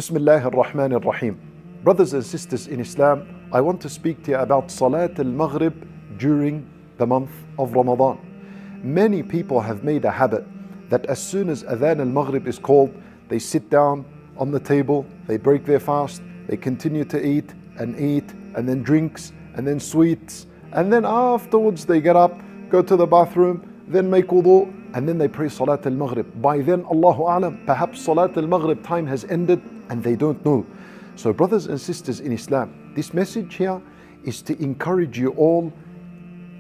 Bismillah ar-Rahman ar-Rahim. Brothers and sisters in Islam, I want to speak to you about Salat al-Maghrib during the month of Ramadan. Many people have made a habit that as soon as Adhan al-Maghrib is called, they sit down on the table, they break their fast, they continue to eat, and then drinks, and then sweets, and then afterwards they get up, go to the bathroom, then make wudu, and then they pray Salat al-Maghrib. By then, Allahu A'lam, perhaps Salat al-Maghrib time has ended and they don't know. So brothers and sisters in Islam, this message here is to encourage you all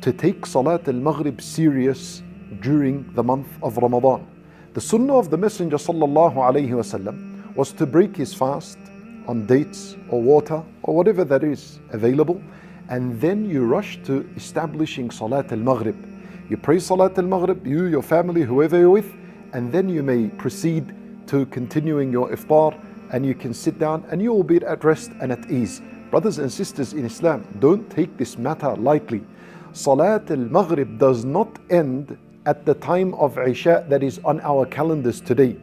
to take Salat al-Maghrib serious during the month of Ramadan. The sunnah of the Messenger sallallahu alayhi wasallam was to break his fast on dates or water or whatever that is available, and then you rush to establishing Salat al-Maghrib. You pray Salat al-Maghrib, you, your family, whoever you're with, and then you may proceed to continuing your Iftar, and you can sit down and you will be at rest and at ease. Brothers and sisters in Islam, don't take this matter lightly. Salat al-Maghrib does not end at the time of Isha that is on our calendars today.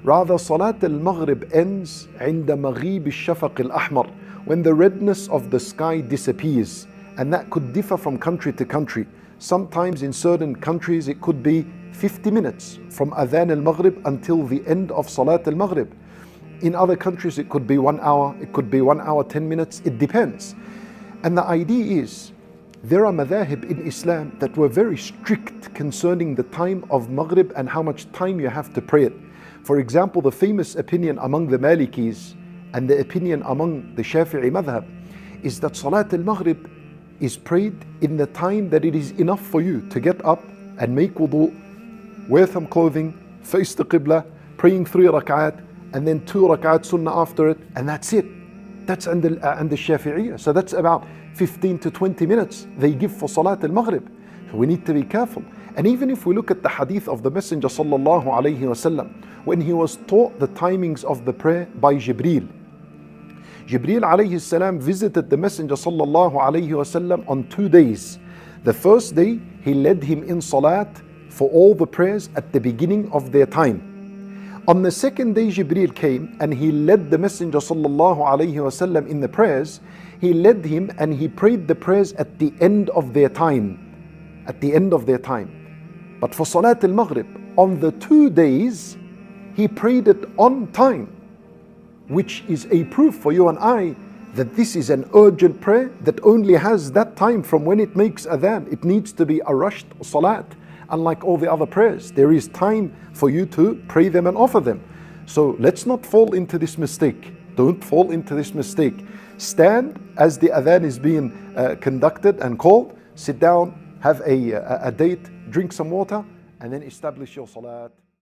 Rather, Salat al-Maghrib ends عند مغيب الشفق الأحمر, when the redness of the sky disappears, and that could differ from country to country. Sometimes in certain countries it could be 50 minutes from Adhan al-Maghrib until the end of Salat al-Maghrib. In other countries it could be 1 hour, it could be 1 hour 10 minutes, it depends. And the idea is, there are madhahib in Islam that were very strict concerning the time of Maghrib and how much time you have to pray it. For example, the famous opinion among the Malikis and the opinion among the Shafi'i madhab is that Salat al-Maghrib is prayed in the time that it is enough for you to get up and make wudu, wear some clothing, face the Qibla, praying 3 rak'at, and then 2 rak'at sunnah after it, and that's it. That's under Shafi'iyah. So that's about 15 to 20 minutes they give for Salat al-Maghrib. So we need to be careful. And even if we look at the hadith of the Messenger sallallahu alayhi wasallam, when he was taught the timings of the prayer by Jibreel, Jibreel alayhi salam visited the Messenger sallallahu alayhi wasallam on 2 days. The first day, he led him in salat for all the prayers at the beginning of their time. On the second day, Jibreel came and he led the Messenger sallallahu alayhi wasallam in the prayers. He led him and he prayed the prayers at the end of their time. At the end of their time. But for Salat al-Maghrib, on the 2 days, he prayed it on time, which is a proof for you and I that this is an urgent prayer that only has that time from when it makes adhan. It needs to be a rushed salat. Unlike all the other prayers, there is time for you to pray them and offer them. So let's not fall into this mistake. Don't fall into this mistake. Stand as the adhan is being conducted and called. Sit down, have a date, drink some water, and then establish your salat.